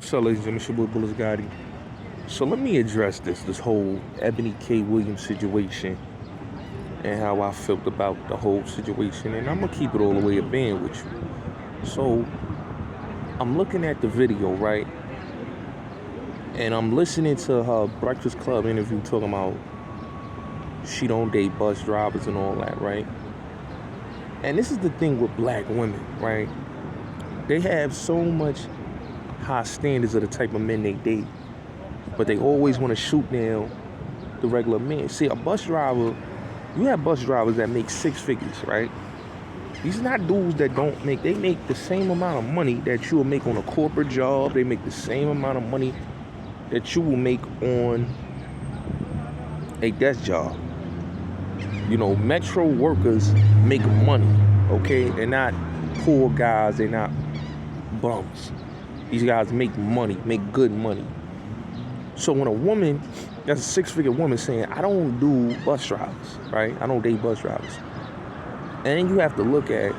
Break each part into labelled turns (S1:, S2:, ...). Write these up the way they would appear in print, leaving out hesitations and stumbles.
S1: What's up, ladies and gentlemen? It's your boy Bullets Gotti. So let me address this whole Eboni K Williams situation and how I felt about the whole situation. And I'm gonna keep it all the way a band with you. So I'm looking at the video, right? And I'm listening to her Breakfast Club interview talking about she don't date bus drivers and all that, right? And this is the thing with black women, right? They have so much high standards of the type of men they date, but they always want to shoot down the regular men. See, a bus driver, you have bus drivers that make six figures, right? These are not dudes that don't make, they make the same amount of money that you will make on a corporate job. They make the same amount of money that you will make on a desk job. You know, metro workers make money, okay? They're not poor guys, they're not bums. These guys make money, make good money. So when a woman, that's a six-figure woman saying, I don't do bus drivers, right? I don't date bus drivers. And then you have to look at,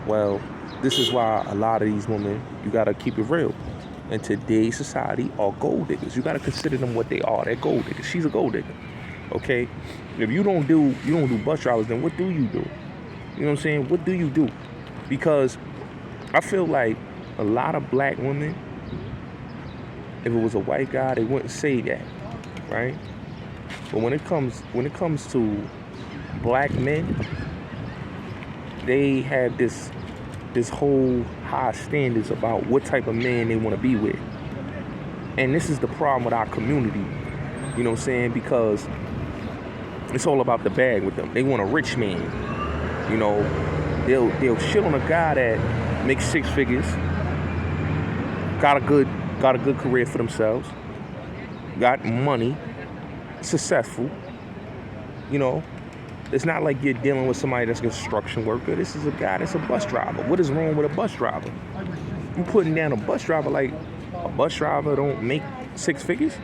S1: well, this is why a lot of these women, you got to keep it real. In today's society, are gold diggers. You got to consider them what they are. They're gold diggers. She's a gold digger, okay? If you don't do bus drivers, then what do you do? You know what I'm saying? What do you do? Because I feel like a lot of black women, if it was a white guy, they wouldn't say that, right? But when it comes to black men, they have this whole high standards about what type of man they want to be with. And this is the problem with our community, you know what I'm saying? Because it's all about the bag with them. They want a rich man, you know. They'll shit on a guy that makes six figures, got a good career for themselves, got money, successful. You know, it's not like you're dealing with somebody that's a construction worker. This is a guy that's a bus driver. What is wrong with a bus driver? You putting down a bus driver like a bus driver don't make six figures?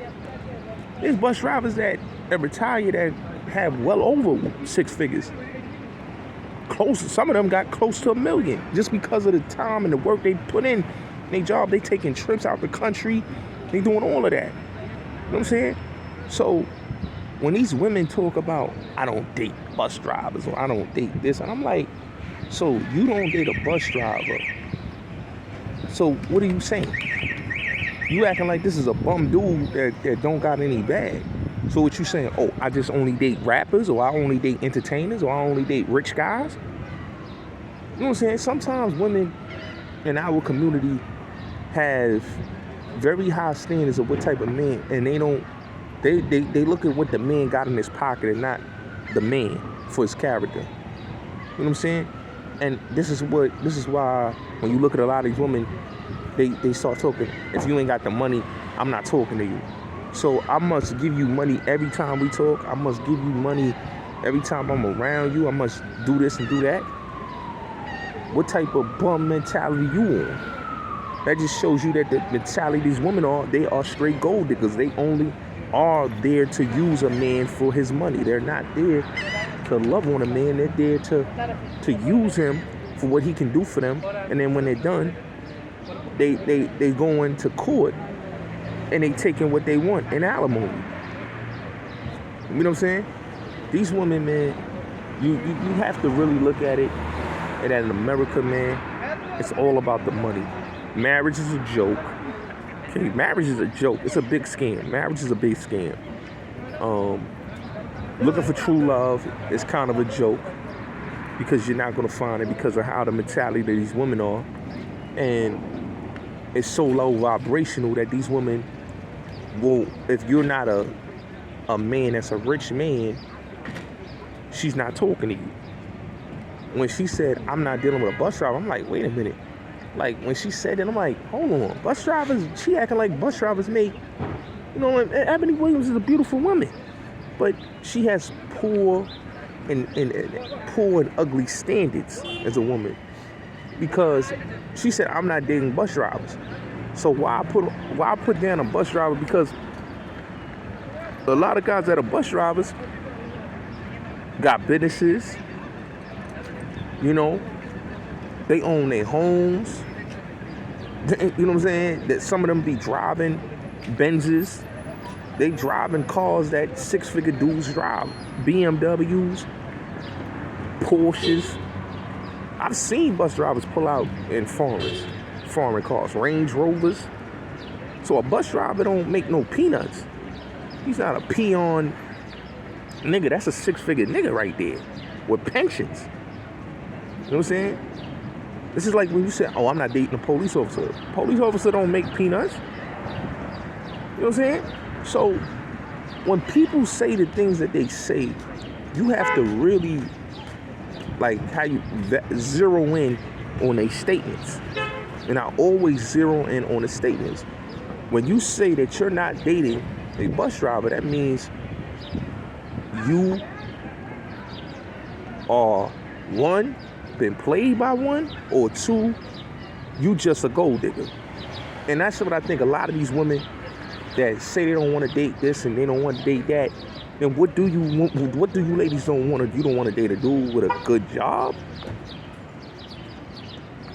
S1: There's bus drivers that retire that have well over six figures. Some of them got close to $1 million just because of the time and the work they put in their job. They taking trips out the country. They doing all of that. You know what I'm saying? So when these women talk about, I don't date bus drivers or I don't date this, and I'm like, so you don't date a bus driver. So what are you saying? You acting like this is a bum dude that don't got any bag. So what you saying? Oh, I just only date rappers, or I only date entertainers, or I only date rich guys? You know what I'm saying? Sometimes women in our community have very high standards of what type of men, and they look at what the man got in his pocket and not the man for his character. You know what I'm saying? And this is why when you look at a lot of these women, they start talking, if you ain't got the money, I'm not talking to you. So I must give you money every time we talk. I must give you money every time I'm around you. I must do this and do that. What type of bum mentality you on? That just shows you that the mentality these women are, they are straight gold diggers. They only are there to use a man for his money. They're not there to love on a man. They're there to use him for what he can do for them. And then when they're done, they go into court and they taking what they want in alimony. You know what I'm saying? These women, man, you have to really look at it. And in America, man, it's all about the money. Marriage is a joke. Okay, marriage is a joke. It's a big scam. Marriage is a big scam. Looking for true love is kind of a joke because you're not going to find it because of how the mentality that these women are. And it's so low vibrational that these women will, if you're not a man that's a rich man, she's not talking to you. When she said, I'm not dealing with a bus driver, I'm like, wait a minute. Like, when she said that, I'm like, hold on. Bus drivers, she acting like bus drivers make, you know, Eboni Williams is a beautiful woman. But she has poor and ugly standards as a woman. Because she said, I'm not dating bus drivers. So why put down a bus driver? Because a lot of guys that are bus drivers got businesses, you know, they own their homes, You know what I'm saying? That some of them be driving Benzes. They driving cars that six-figure dudes drive. BMWs, Porsches. I've seen bus drivers pull out in foreign cars, Range Rovers. So a bus driver don't make no peanuts. He's not a peon nigga. That's a six-figure nigga right there with pensions. You know what I'm saying? This is like when you say, oh, I'm not dating a police officer. Police officer don't make peanuts. You know what I'm saying? So when people say the things that they say, you have to really, like, how you zero in on their statements. And I always zero in on the statements. When you say that you're not dating a bus driver, that means you are, one, been played by one, or two, you just a gold digger. And that's what I think a lot of these women that say they don't want to date this and they don't want to date that, then what do you ladies don't want to? You don't want to date a dude with a good job?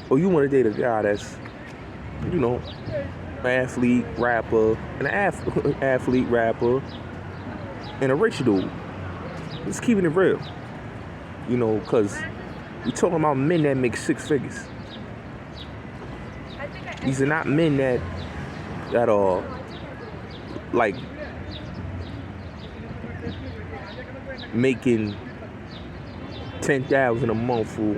S1: Or you want to date a guy that's, you know, athlete, rapper, an athlete, rapper, and a rich dude? Just keeping it real. You know, because we're talking about men that make six figures. These are not men that are like making $10,000 a month or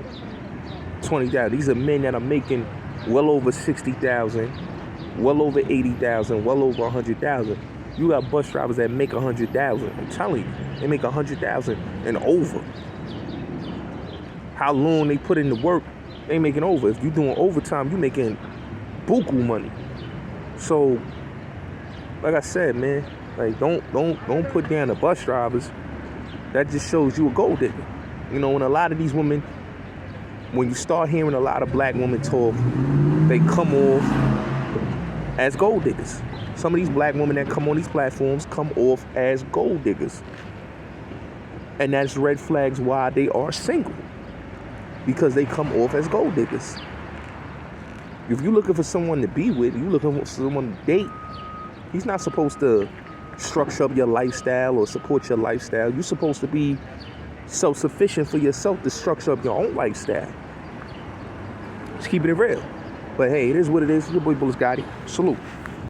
S1: $20,000. These are men that are making well over $60,000, well over $80,000, well over $100,000. You got bus drivers that make $100,000. I'm telling you, they make $100,000 and over. How long they put in the work, they making over. If you're doing overtime, you making buku money. So, like I said, man, like don't put down the bus drivers. That just shows you a gold digger. You know, when a lot of these women, when you start hearing a lot of black women talk, they come off as gold diggers. Some of these black women that come on these platforms come off as gold diggers. And that's red flags why they are single. Because they come off as gold diggers. If you're looking for someone to be with, you're looking for someone to date, he's not supposed to structure up your lifestyle or support your lifestyle. You're supposed to be self-sufficient for yourself to structure up your own lifestyle. Just keeping it real. But hey, it is what it is. Your boy Bullis Gotti. Salute.